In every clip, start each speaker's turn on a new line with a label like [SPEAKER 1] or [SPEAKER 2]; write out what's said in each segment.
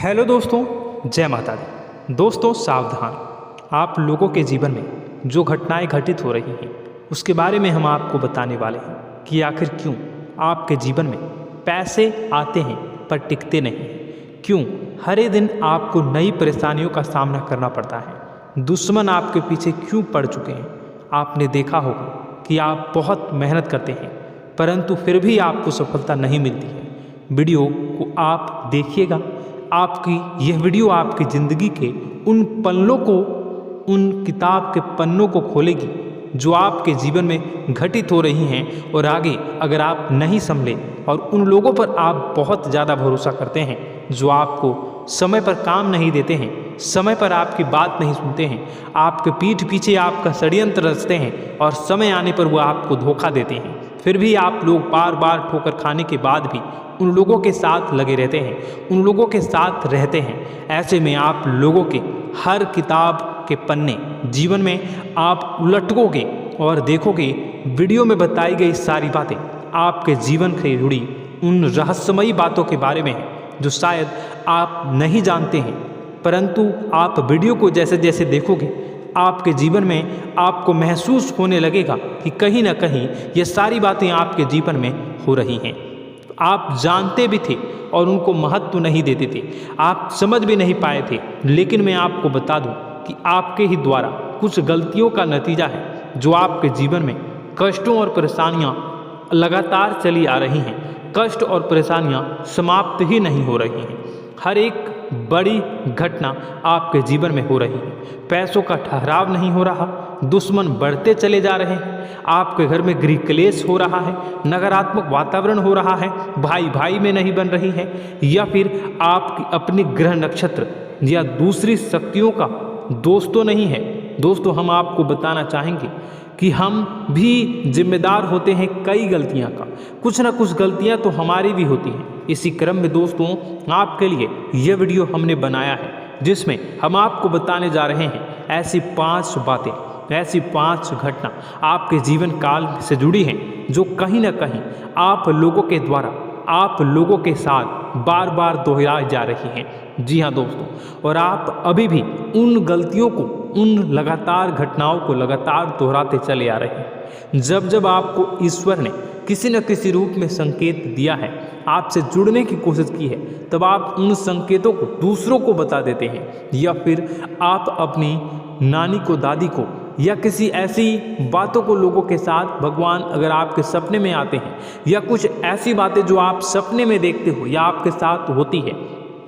[SPEAKER 1] Hello दोस्तों, जय माता दी। दोस्तों सावधान, आप लोगों के जीवन में जो घटनाएं घटित हो रही हैं उसके बारे में हम आपको बताने वाले हैं कि आखिर क्यों आपके जीवन में पैसे आते हैं पर टिकते नहीं। क्यों हर दिन आपको नई परेशानियों का सामना करना पड़ता है। दुश्मन आपके पीछे क्यों पड़ चुके हैं। आपने देखा होगा कि आप बहुत मेहनत करते हैं परंतु फिर भी आपको सफलता नहीं मिलती है। वीडियो को आप देखिएगा। आपकी यह वीडियो आपकी ज़िंदगी के उन पन्नों को, उन किताब के पन्नों को खोलेगी जो आपके जीवन में घटित हो रही हैं। और आगे अगर आप नहीं संभले और उन लोगों पर आप बहुत ज़्यादा भरोसा करते हैं जो आपको समय पर काम नहीं देते हैं, समय पर आपकी बात नहीं सुनते हैं, आपके पीठ पीछे आपका षड्यंत्र रचते हैं और समय आने पर वो आपको धोखा देते हैं, फिर भी आप लोग बार बार ठोकर खाने के बाद भी उन लोगों के साथ लगे रहते हैं, उन लोगों के साथ रहते हैं। ऐसे में आप लोगों के हर किताब के पन्ने जीवन में आप उलटोगे और देखोगे वीडियो में बताई गई सारी बातें आपके जीवन से जुड़ी उन रहस्यमयी बातों के बारे में हैं जो शायद आप नहीं जानते हैं। परंतु आप वीडियो को जैसे जैसे देखोगे आपके जीवन में आपको महसूस होने लगेगा कि कहीं ना कहीं ये सारी बातें आपके जीवन में हो रही हैं। आप जानते भी थे और उनको महत्व नहीं देते थे, आप समझ भी नहीं पाए थे। लेकिन मैं आपको बता दूं कि आपके ही द्वारा कुछ गलतियों का नतीजा है जो आपके जीवन में कष्टों और परेशानियां लगातार चली आ रही हैं। कष्ट और परेशानियां समाप्त ही नहीं हो रही हैं। हर एक बड़ी घटना आपके जीवन में हो रही है। पैसों का ठहराव नहीं हो रहा, दुश्मन बढ़ते चले जा रहे हैं, आपके घर में गृह क्लेश हो रहा है, नकारात्मक वातावरण हो रहा है, भाई भाई में नहीं बन रही है, या फिर आपकी अपनी ग्रह नक्षत्र या दूसरी शक्तियों का दोस्तों नहीं है। दोस्तों हम आपको बताना चाहेंगे कि हम भी जिम्मेदार होते हैं कई गलतियां का, कुछ ना कुछ गलतियां तो हमारी भी होती हैं। इसी क्रम में दोस्तों आपके लिए यह वीडियो हमने बनाया है जिसमें हम आपको बताने जा रहे हैं ऐसी 5 बातें, ऐसी 5 घटना आपके जीवन काल से जुड़ी हैं जो कहीं ना कहीं आप लोगों के द्वारा आप लोगों के साथ बार बार दोहराई जा रही हैं। जी हाँ दोस्तों, और आप अभी भी उन गलतियों को, उन लगातार घटनाओं को लगातार दोहराते चले आ रहे हैं। जब जब आपको ईश्वर ने किसी न किसी रूप में संकेत दिया है, आपसे जुड़ने की कोशिश की है, तब आप उन संकेतों को दूसरों को बता देते हैं, या फिर आप अपनी नानी को, दादी को, या किसी ऐसी बातों को लोगों के साथ, भगवान अगर आपके सपने में आते हैं या कुछ ऐसी बातें जो आप सपने में देखते हो या आपके साथ होती है,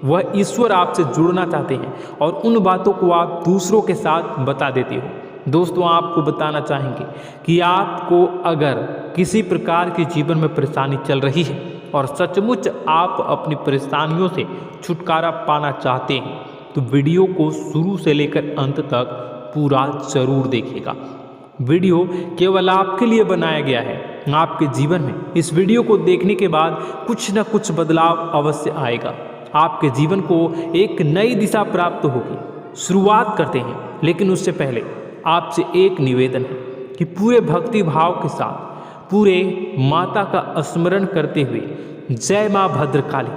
[SPEAKER 1] वह ईश्वर आपसे जुड़ना चाहते हैं और उन बातों को आप दूसरों के साथ बता देते हो। दोस्तों आपको बताना चाहेंगे कि आपको अगर किसी प्रकार की जीवन में परेशानी चल रही है और सचमुच आप अपनी परेशानियों से छुटकारा पाना चाहते हैं तो वीडियो को शुरू से लेकर अंत तक पूरा जरूर देखिएगा। वीडियो केवल आपके लिए बनाया गया है। आपके जीवन में इस वीडियो को देखने के बाद कुछ न कुछ बदलाव अवश्य आएगा। आपके जीवन को एक नई दिशा प्राप्त होगी। शुरुआत करते हैं, लेकिन उससे पहले आपसे एक निवेदन है कि पूरे भक्ति भाव के साथ पूरे माता का स्मरण करते हुए जय माँ भद्रकाली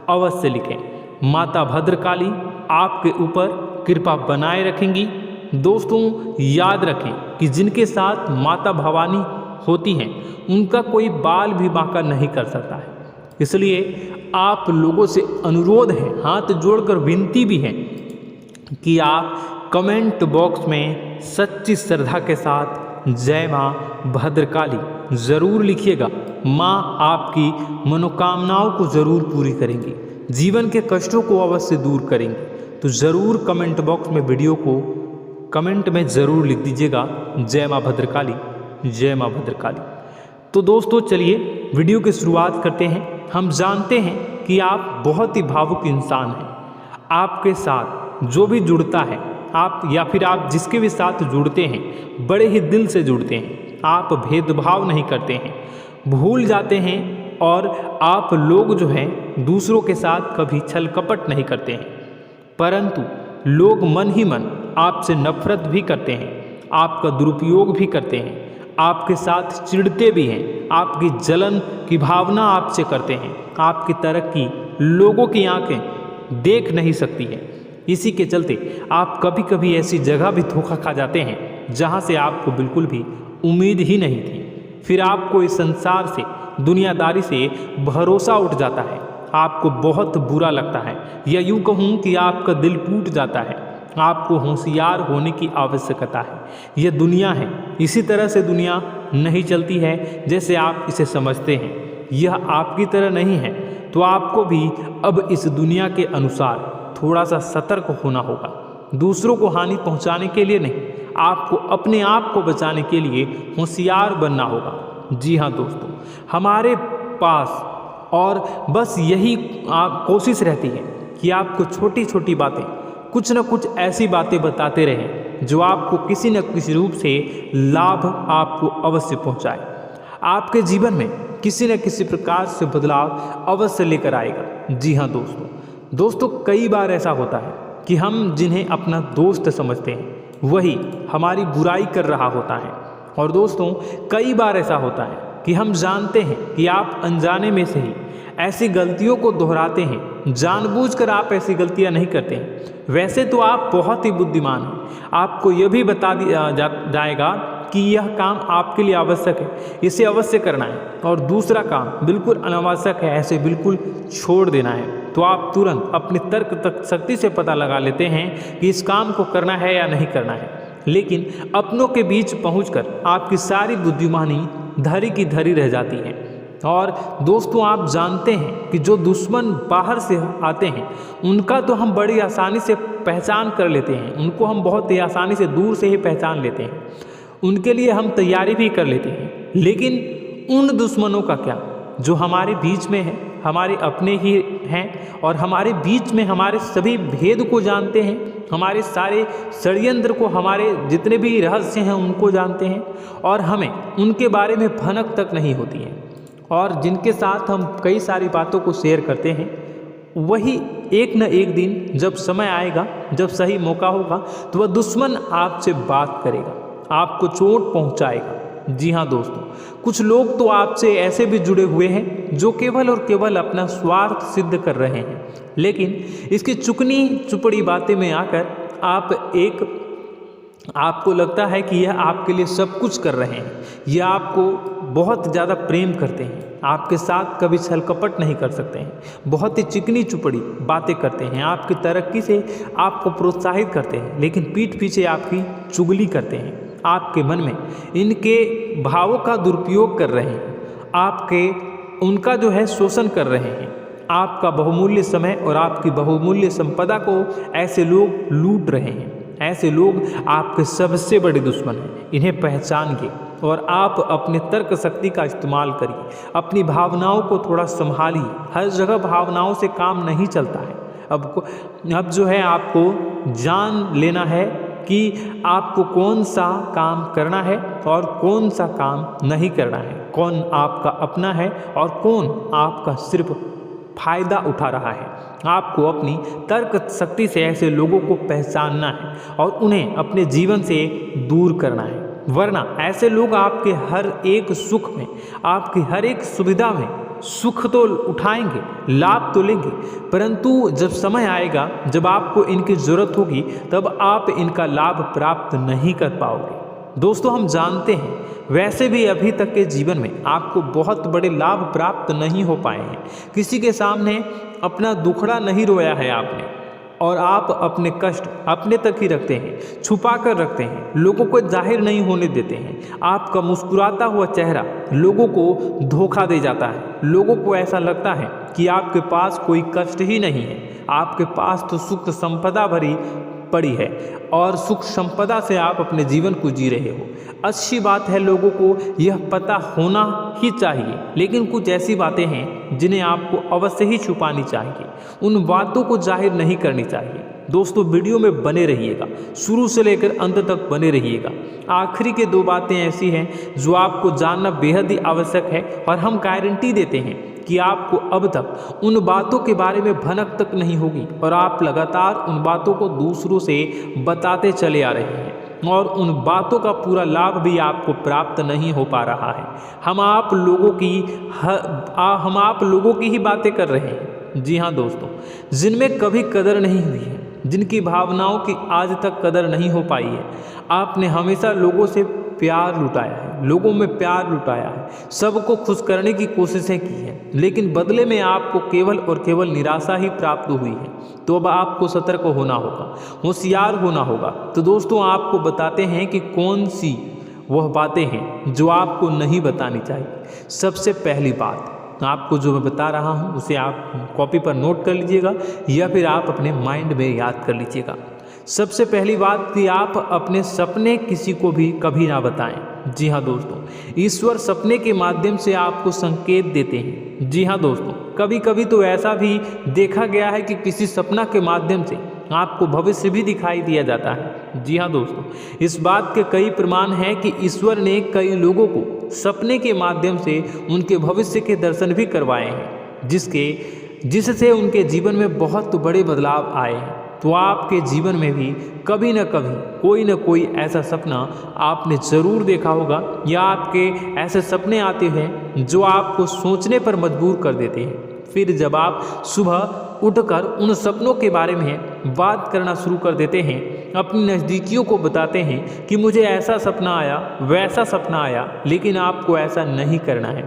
[SPEAKER 1] अवश्य लिखें। माता भद्रकाली आपके ऊपर कृपा बनाए रखेंगी। दोस्तों याद रखें कि जिनके साथ माता भवानी होती हैं उनका कोई बाल भी बांका नहीं कर सकता है। इसलिए आप लोगों से अनुरोध है, हाथ जोड़कर विनती भी है कि आप कमेंट बॉक्स में सच्ची श्रद्धा के साथ जय माँ भद्रकाली ज़रूर लिखिएगा। माँ आपकी मनोकामनाओं को ज़रूर पूरी करेंगी, जीवन के कष्टों को अवश्य दूर करेंगी। तो ज़रूर कमेंट बॉक्स में वीडियो को कमेंट में ज़रूर लिख दीजिएगा जय माँ भद्रकाली, जय माँ भद्रकाली। तो दोस्तों चलिए वीडियो की शुरुआत करते हैं। हम जानते हैं कि आप बहुत ही भावुक इंसान हैं। आपके साथ जो भी जुड़ता है, आप या फिर आप जिसके भी साथ जुड़ते हैं बड़े ही दिल से जुड़ते हैं। आप भेदभाव नहीं करते हैं, भूल जाते हैं, और आप लोग जो हैं दूसरों के साथ कभी छल कपट नहीं करते हैं। परंतु लोग मन ही मन आपसे नफरत भी करते हैं, आपका दुरुपयोग भी करते हैं, आपके साथ चिढ़ते भी हैं, आपकी जलन की भावना आपसे करते हैं, आपकी तरक्की लोगों की आंखें देख नहीं सकती है। इसी के चलते आप कभी कभी ऐसी जगह भी धोखा खा जाते हैं जहां से आपको बिल्कुल भी उम्मीद ही नहीं थी। फिर आपको इस संसार से, दुनियादारी से भरोसा उठ जाता है। आपको बहुत बुरा लगता है, या यूँ कहूँ कि आपका दिल टूट जाता है। आपको होशियार होने की आवश्यकता है। यह दुनिया है, इसी तरह से दुनिया नहीं चलती है जैसे आप इसे समझते हैं। यह आपकी तरह नहीं है, तो आपको भी अब इस दुनिया के अनुसार थोड़ा सा सतर्क होना होगा। दूसरों को हानि पहुंचाने के लिए नहीं, आपको अपने आप को बचाने के लिए होशियार बनना होगा। जी हाँ दोस्तों, हमारे पास और बस यही कोशिश रहती है कि आपको छोटी छोटी बातें, कुछ न कुछ ऐसी बातें बताते रहें जो आपको किसी न किसी रूप से लाभ आपको अवश्य पहुंचाए। आपके जीवन में किसी न किसी प्रकार से बदलाव अवश्य लेकर आएगा। जी हाँ दोस्तों, कई बार ऐसा होता है कि हम जिन्हें अपना दोस्त समझते हैं वही हमारी बुराई कर रहा होता है। और दोस्तों, कई बार ऐसा होता है कि हम जानते हैं कि आप अनजाने में से ही ऐसी गलतियों को दोहराते हैं। जानबूझकर आप ऐसी गलतियां नहीं करते हैं। वैसे तो आप बहुत ही बुद्धिमान हैं। आपको यह भी बता दिया जाएगा कि यह काम आपके लिए आवश्यक है, इसे अवश्य करना है, और दूसरा काम बिल्कुल अनावश्यक है, ऐसे बिल्कुल छोड़ देना है। तो आप तुरंत अपने तर्क तक शक्ति से पता लगा लेते हैं कि इस काम को करना है या नहीं करना है। लेकिन अपनों के बीच पहुंचकर आपकी सारी बुद्धिमानी धरी की धरी रह जाती है। और दोस्तों, आप जानते हैं कि जो दुश्मन बाहर से आते हैं उनका तो हम बड़ी आसानी से पहचान कर लेते हैं, उनको हम बहुत ही आसानी से दूर से ही पहचान लेते हैं, उनके लिए हम तैयारी भी कर लेते हैं। लेकिन उन दुश्मनों का क्या जो हमारे बीच में है, हमारे अपने ही हैं और हमारे बीच में हमारे सभी भेद को जानते हैं, हमारे सारे षड्यंत्र को, हमारे जितने भी रहस्य हैं उनको जानते हैं, और हमें उनके बारे में भनक तक नहीं होती है। और जिनके साथ हम कई सारी बातों को शेयर करते हैं, वही एक न एक दिन जब समय आएगा, जब सही मौका होगा, तो वह दुश्मन आपसे बात करेगा, आपको चोट पहुंचाएगा। जी हाँ दोस्तों, कुछ लोग तो आपसे ऐसे भी जुड़े हुए हैं जो केवल और केवल अपना स्वार्थ सिद्ध कर रहे हैं। लेकिन इसकी चुकनी चुपड़ी बातें में आकर आपको लगता है कि यह आपके लिए सब कुछ कर रहे हैं, यह आपको बहुत ज़्यादा प्रेम करते हैं, आपके साथ कभी छल कपट नहीं कर सकते हैं, बहुत ही चिकनी चुपड़ी बातें करते हैं, आपकी तरक्की से आपको प्रोत्साहित करते हैं, लेकिन पीठ पीछे आपकी चुगली करते हैं, आपके मन में इनके भावों का दुरुपयोग कर रहे हैं, उनका जो है शोषण कर रहे हैं। आपका बहुमूल्य समय और आपकी बहुमूल्य संपदा को ऐसे लोग लूट रहे हैं। ऐसे लोग आपके सबसे बड़े दुश्मन हैं। इन्हें पहचानिए और आप अपने तर्क शक्ति का इस्तेमाल करिए। अपनी भावनाओं को थोड़ा संभालिए। हर जगह भावनाओं से काम नहीं चलता है। अब जो है आपको जान लेना है कि आपको कौन सा काम करना है और कौन सा काम नहीं करना है, कौन आपका अपना है और कौन आपका सिर्फ फायदा उठा रहा है। आपको अपनी तर्क शक्ति से ऐसे लोगों को पहचानना है और उन्हें अपने जीवन से दूर करना है, वरना ऐसे लोग आपके हर एक सुख में, आपकी हर एक सुविधा में सुख तो उठाएंगे, लाभ तो लेंगे, परंतु जब समय आएगा, जब आपको इनकी ज़रूरत होगी, तब आप इनका लाभ प्राप्त नहीं कर पाओगे। दोस्तों, हम जानते हैं वैसे भी अभी तक के जीवन में आपको बहुत बड़े लाभ प्राप्त नहीं हो पाए हैं। किसी के सामने अपना दुखड़ा नहीं रोया है आपने, और आप अपने कष्ट अपने तक ही रखते हैं, छुपा कर रखते हैं, लोगों को जाहिर नहीं होने देते हैं। आपका मुस्कुराता हुआ चेहरा लोगों को धोखा दे जाता है। लोगों को ऐसा लगता है कि आपके पास कोई कष्ट ही नहीं है, आपके पास तो सुख संपदा भरी पड़ी है और सुख संपदा से आप अपने जीवन को जी रहे हो। अच्छी बात है, लोगों को यह पता होना ही चाहिए, लेकिन कुछ ऐसी बातें हैं जिन्हें आपको अवश्य ही छुपानी चाहिए, उन बातों को जाहिर नहीं करनी चाहिए। दोस्तों, वीडियो में बने रहिएगा, शुरू से लेकर अंत तक बने रहिएगा। आखिरी के 2 बातें ऐसी हैं जो आपको जानना बेहद ही आवश्यक है, और हम गारंटी देते हैं कि आपको अब तक उन बातों के बारे में भनक तक नहीं होगी, और आप लगातार उन बातों को दूसरों से बताते चले आ रहे हैं, और उन बातों का पूरा लाभ भी आपको प्राप्त नहीं हो पा रहा है। हम आप लोगों की ही बातें कर रहे हैं, जी हाँ दोस्तों, जिनमें कभी कदर नहीं हुई है, जिनकी भावनाओं की आज तक कदर नहीं हो पाई है। आपने हमेशा लोगों से प्यार लुटाया है, लोगों में प्यार लुटाया है, सबको खुश करने की कोशिशें की हैं, लेकिन बदले में आपको केवल और केवल निराशा ही प्राप्त हुई है। तो अब आपको सतर्क होना होगा, होशियार होना होगा। तो दोस्तों आपको बताते हैं कि कौन सी वह बातें हैं जो आपको नहीं बतानी चाहिए। सबसे पहली बात आपको जो मैं बता रहा हूँ उसे आप कॉपी पर नोट कर लीजिएगा या फिर आप अपने माइंड में याद कर लीजिएगा। सबसे पहली बात कि आप अपने सपने किसी को भी कभी ना बताएं। जी हाँ दोस्तों, ईश्वर सपने के माध्यम से आपको संकेत देते हैं। जी हाँ दोस्तों, कभी कभी तो ऐसा भी देखा गया है कि किसी सपना के माध्यम से आपको भविष्य भी दिखाई दिया जाता है। जी हाँ दोस्तों, इस बात के कई प्रमाण हैं कि ईश्वर ने कई लोगों को सपने के माध्यम से उनके भविष्य के दर्शन भी करवाए हैं, जिससे उनके जीवन में बहुत बड़े बदलाव आए हैं। तो आपके जीवन में भी कभी न कभी कोई न कोई ऐसा सपना आपने ज़रूर देखा होगा या आपके ऐसे सपने आते हैं जो आपको सोचने पर मजबूर कर देते हैं। फिर जब आप सुबह उठकर उन सपनों के बारे में बात करना शुरू कर देते हैं, अपनी नज़दीकियों को बताते हैं कि मुझे ऐसा सपना आया, वैसा सपना आया, लेकिन आपको ऐसा नहीं करना है।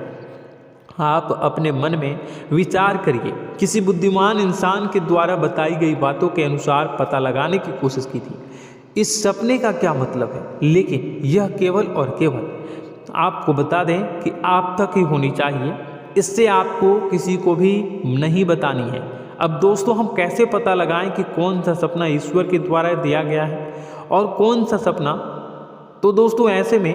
[SPEAKER 1] आप अपने मन में विचार करिए। किसी बुद्धिमान इंसान के द्वारा बताई गई बातों के अनुसार पता लगाने की कोशिश की थी इस सपने का क्या मतलब है, लेकिन यह केवल और केवल आपको बता दें कि आप तक ही होनी चाहिए। इससे आपको किसी को भी नहीं बतानी है। अब दोस्तों हम कैसे पता लगाएं कि कौन सा सपना ईश्वर के द्वारा दिया गया है और कौन सा सपना? तो दोस्तों ऐसे में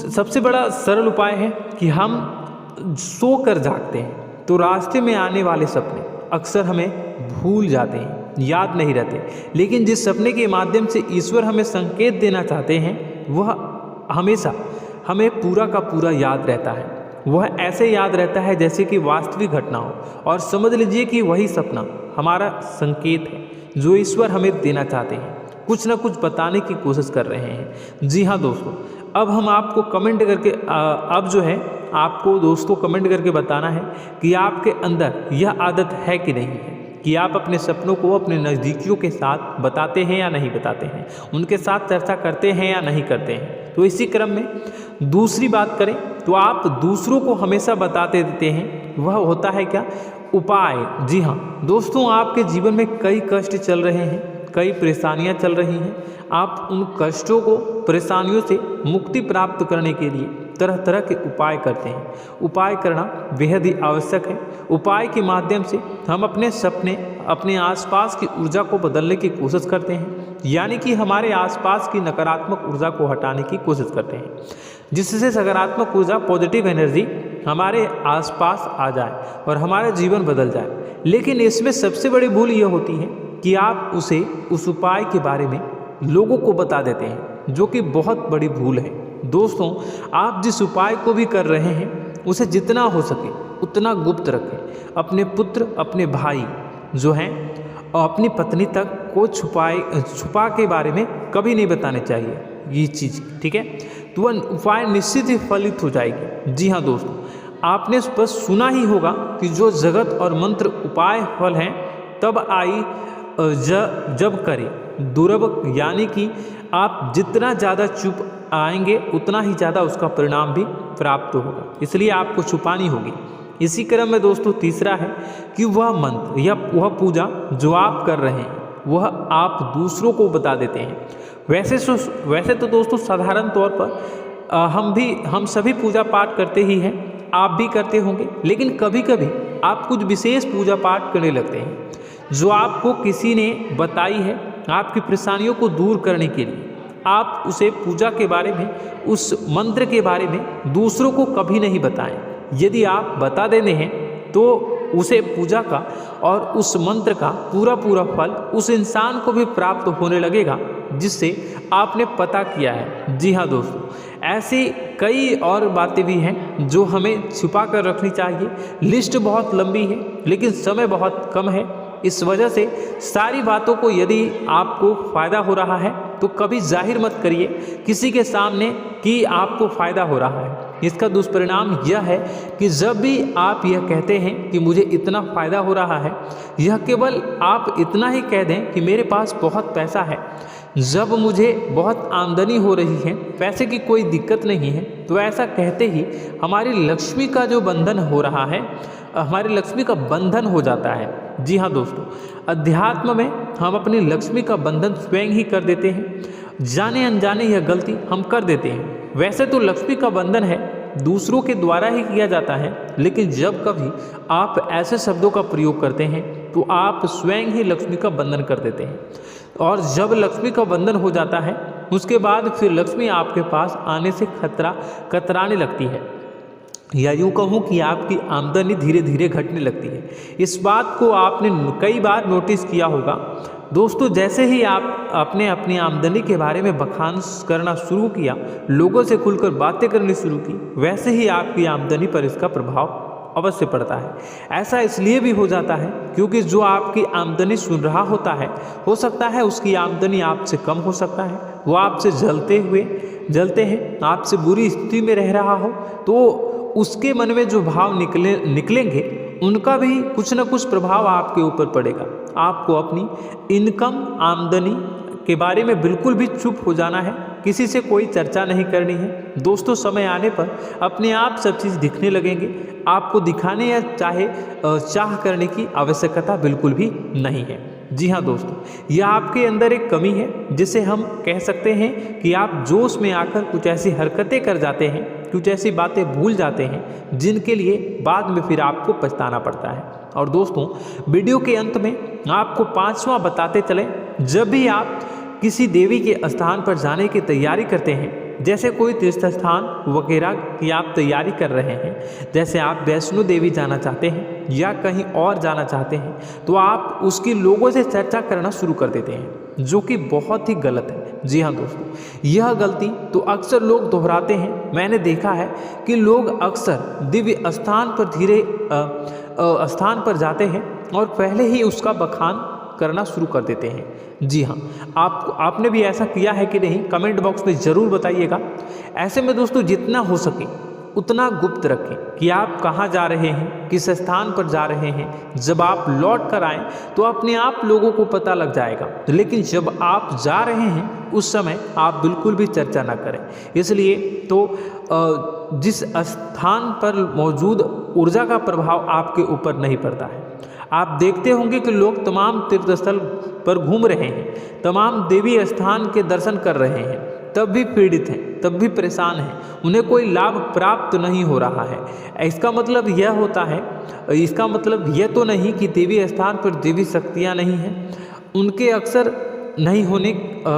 [SPEAKER 1] सबसे बड़ा सरल उपाय है कि हम सोकर जागते हैं तो रास्ते में आने वाले सपने अक्सर हमें भूल जाते हैं, याद नहीं रहते। लेकिन जिस सपने के माध्यम से ईश्वर हमें संकेत देना चाहते हैं वह हमेशा हमें पूरा का पूरा याद रहता है। वह ऐसे याद रहता है जैसे कि वास्तविक घटना हो, और समझ लीजिए कि वही सपना हमारा संकेत है जो ईश्वर हमें देना चाहते हैं, कुछ ना कुछ बताने की कोशिश कर रहे हैं। जी हाँ दोस्तों, अब हम आपको कमेंट करके अब जो है आपको दोस्तों कमेंट करके बताना है कि आपके अंदर यह आदत है कि नहीं है कि आप अपने सपनों को अपने नज़दीकियों के साथ बताते हैं या नहीं बताते हैं, उनके साथ चर्चा करते हैं या नहीं करते हैं। तो इसी क्रम में दूसरी बात करें तो आप दूसरों को हमेशा बताते देते हैं, वह होता है क्या? उपाय। जी हाँ दोस्तों, आपके जीवन में कई कष्ट चल रहे हैं, कई परेशानियां चल रही हैं। आप उन कष्टों को, परेशानियों से मुक्ति प्राप्त करने के लिए तरह तरह के उपाय करते हैं। उपाय करना बेहद ही आवश्यक है। उपाय के माध्यम से हम अपने सपने, अपने आसपास की ऊर्जा को बदलने की कोशिश करते हैं, यानी कि हमारे आसपास की नकारात्मक ऊर्जा को हटाने की कोशिश करते हैं, जिससे सकारात्मक ऊर्जा, पॉजिटिव एनर्जी हमारे आसपास आ जाए और हमारा जीवन बदल जाए। लेकिन इसमें सबसे बड़ी भूल यह होती है कि आप उस उपाय के बारे में लोगों को बता देते हैं, जो कि बहुत बड़ी भूल है। दोस्तों आप जिस उपाय को भी कर रहे हैं उसे जितना हो सके उतना गुप्त रखें। अपने पुत्र, अपने भाई जो हैं और अपनी पत्नी तक को छुपा के बारे में कभी नहीं बताने चाहिए ये चीज़, ठीक है? तो वह उपाय निश्चित ही फलित हो जाएगी। जी हाँ दोस्तों, आपने बस सुना ही होगा कि जो जगत और मंत्र उपाय फल हैं तब आई जब करें दुर्लभ, यानी कि आप जितना ज़्यादा चुप आएंगे उतना ही ज़्यादा उसका परिणाम भी प्राप्त होगा, इसलिए आपको छुपानी होगी। इसी क्रम में दोस्तों तीसरा है कि वह मंत्र या वह पूजा जो आप कर रहे हैं वह आप दूसरों को बता देते हैं। वैसे तो दोस्तों साधारण तौर पर हम सभी पूजा पाठ करते ही हैं, आप भी करते होंगे, लेकिन कभी कभी आप कुछ विशेष पूजा पाठ करने लगते हैं जो आपको किसी ने बताई है आपकी परेशानियों को दूर करने के लिए। आप उसे पूजा के बारे में, उस मंत्र के बारे में दूसरों को कभी नहीं बताएं। यदि आप बता देते हैं तो उसे पूजा का और उस मंत्र का पूरा फल उस इंसान को भी प्राप्त होने लगेगा जिससे आपने पता किया है। जी हाँ दोस्तों, ऐसी कई और बातें भी हैं जो हमें छुपा कर रखनी चाहिए। लिस्ट बहुत लंबी है लेकिन समय बहुत कम है, इस वजह से सारी बातों को यदि आपको फ़ायदा हो रहा है तो कभी जाहिर मत करिए किसी के सामने कि आपको फ़ायदा हो रहा है। इसका दुष्परिणाम यह है कि जब भी आप यह कहते हैं कि मुझे इतना फ़ायदा हो रहा है, यह केवल आप इतना ही कह दें कि मेरे पास बहुत पैसा है, जब मुझे बहुत आमदनी हो रही है, पैसे की कोई दिक्कत नहीं है, तो ऐसा कहते ही हमारी लक्ष्मी का जो बंधन हो रहा है, हमारी लक्ष्मी का बंधन हो जाता है। जी हाँ दोस्तों, अध्यात्म में हम अपनी लक्ष्मी का बंधन स्वयं ही कर देते हैं। जाने अनजाने यह गलती हम कर देते हैं। वैसे तो लक्ष्मी का बंधन है दूसरों के द्वारा ही किया जाता है, लेकिन जब कभी आप ऐसे शब्दों का प्रयोग करते हैं तो आप स्वयं ही लक्ष्मी का बंधन कर देते हैं। और जब लक्ष्मी का बंधन हो जाता है, उसके बाद फिर लक्ष्मी आपके पास आने से कतराने लगती है, या यूँ कहूँ कि आपकी आमदनी धीरे धीरे घटने लगती है। इस बात को आपने कई बार नोटिस किया होगा दोस्तों। जैसे ही आप अपने अपनी आमदनी के बारे में बखान करना शुरू किया, लोगों से खुलकर बातें करनी शुरू की, वैसे ही आपकी आमदनी पर इसका प्रभाव अवश्य पड़ता है। ऐसा इसलिए भी हो जाता है क्योंकि जो आपकी आमदनी सुन रहा होता है, हो सकता है उसकी आमदनी आपसे कम हो सकता है, वो आपसे जलते हैं, आपसे बुरी स्थिति में रह रहा हो, तो उसके मन में जो भाव निकलेंगे उनका भी कुछ न कुछ प्रभाव आपके ऊपर पड़ेगा। आपको अपनी इनकम आमदनी के बारे में बिल्कुल भी चुप हो जाना है, किसी से कोई चर्चा नहीं करनी है। दोस्तों, समय आने पर अपने आप सब चीज़ दिखने लगेंगे। आपको दिखाने या चाह करने की आवश्यकता बिल्कुल भी नहीं है। जी हाँ दोस्तों, यह आपके अंदर एक कमी है, जिसे हम कह सकते हैं कि आप जोश में आकर कुछ ऐसी हरकतें कर जाते हैं, कुछ ऐसी बातें भूल जाते हैं जिनके लिए बाद में फिर आपको पछताना पड़ता है। और दोस्तों, वीडियो के अंत में आपको 5वां बताते चलें, जब भी आप किसी देवी के स्थान पर जाने की तैयारी करते हैं, जैसे कोई तीर्थ स्थान वगैरह की आप तैयारी कर रहे हैं, जैसे आप वैष्णो देवी जाना चाहते हैं या कहीं और जाना चाहते हैं, तो आप उसकी लोगों से चर्चा करना शुरू कर देते हैं, जो कि बहुत ही गलत है। जी हाँ दोस्तों, यह गलती तो अक्सर लोग दोहराते हैं। मैंने देखा है कि लोग अक्सर दिव्य स्थान पर जाते हैं और पहले ही उसका बखान करना शुरू कर देते हैं। जी हाँ, आपने भी ऐसा किया है कि नहीं, कमेंट बॉक्स में ज़रूर बताइएगा। ऐसे में दोस्तों, जितना हो सके उतना गुप्त रखें कि आप कहाँ जा रहे हैं, किस स्थान पर जा रहे हैं। जब आप लौट कर आएँ तो अपने आप लोगों को पता लग जाएगा, लेकिन जब आप जा रहे हैं उस समय आप बिल्कुल भी चर्चा ना करें। इसलिए तो जिस स्थान पर मौजूद ऊर्जा का प्रभाव आपके ऊपर नहीं पड़ता है। आप देखते होंगे कि लोग तमाम तीर्थ स्थल पर घूम रहे हैं, तमाम देवी स्थान के दर्शन कर रहे हैं, तब भी पीड़ित हैं, तब भी परेशान हैं, उन्हें कोई लाभ प्राप्त नहीं हो रहा है। इसका मतलब यह होता है, इसका मतलब यह तो नहीं कि देवी स्थान पर देवी शक्तियाँ नहीं हैं, उनके अक्सर नहीं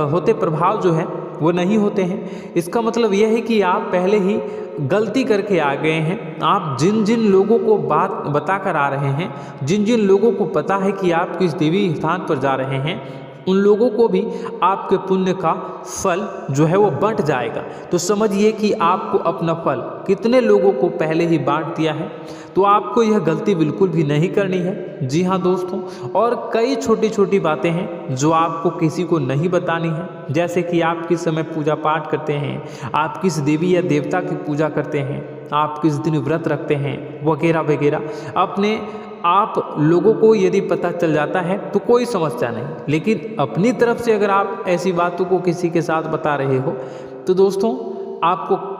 [SPEAKER 1] होते प्रभाव जो है वो नहीं होते हैं। इसका मतलब यह है कि आप पहले ही गलती करके आ गए हैं। आप जिन जिन लोगों को बात बता कर आ रहे हैं, जिन जिन लोगों को पता है कि आप किस देवी स्थान पर जा रहे हैं, उन लोगों को भी आपके पुण्य का फल जो है वो बंट जाएगा। तो समझिए कि आपको अपना फल कितने लोगों को पहले ही बांट दिया है। तो आपको यह गलती बिल्कुल भी नहीं करनी है। जी हाँ दोस्तों, और कई छोटी छोटी बातें हैं जो आपको किसी को नहीं बतानी है, जैसे कि आप किस समय पूजा पाठ करते हैं, आप किस देवी या देवता की पूजा करते हैं, आप किस दिन व्रत रखते हैं, वगैरह वगैरह। अपने आप लोगों को यदि पता चल जाता है तो कोई समस्या नहीं, लेकिन अपनी तरफ से अगर आप ऐसी बातों को किसी के साथ बता रहे हो तो दोस्तों आपको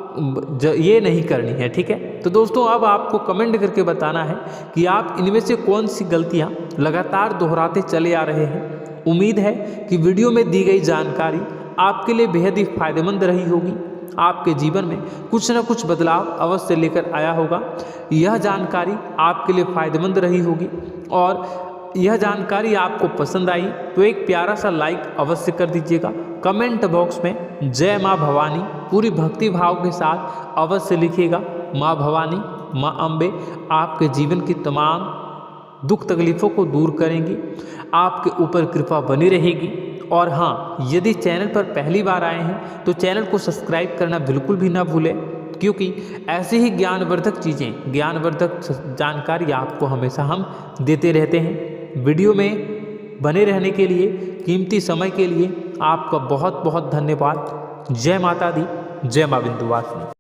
[SPEAKER 1] ये नहीं करनी है, ठीक है। तो दोस्तों, अब आपको कमेंट करके बताना है कि आप इनमें से कौन सी गलतियां लगातार दोहराते चले आ रहे हैं। उम्मीद है कि वीडियो में दी गई जानकारी आपके लिए बेहद ही फायदेमंद रही होगी, आपके जीवन में कुछ न कुछ बदलाव अवश्य लेकर आया होगा। यह जानकारी आपके लिए फायदेमंद रही होगी, और यह जानकारी आपको पसंद आई तो एक प्यारा सा लाइक अवश्य कर दीजिएगा। कमेंट बॉक्स में जय माँ भवानी पूरी भक्ति भाव के साथ अवश्य लिखिएगा। माँ भवानी, माँ अम्बे आपके जीवन की तमाम दुख तकलीफ़ों को दूर करेंगी, आपके ऊपर कृपा बनी रहेगी। और हाँ, यदि चैनल पर पहली बार आए हैं तो चैनल को सब्सक्राइब करना बिल्कुल भी ना भूलें, क्योंकि ऐसे ही ज्ञानवर्धक चीज़ें, ज्ञानवर्धक जानकारी आपको हमेशा हम देते रहते हैं। वीडियो में बने रहने के लिए, कीमती समय के लिए आपका बहुत बहुत धन्यवाद। जय माता दी, जय माँ विंध्यवासिनी।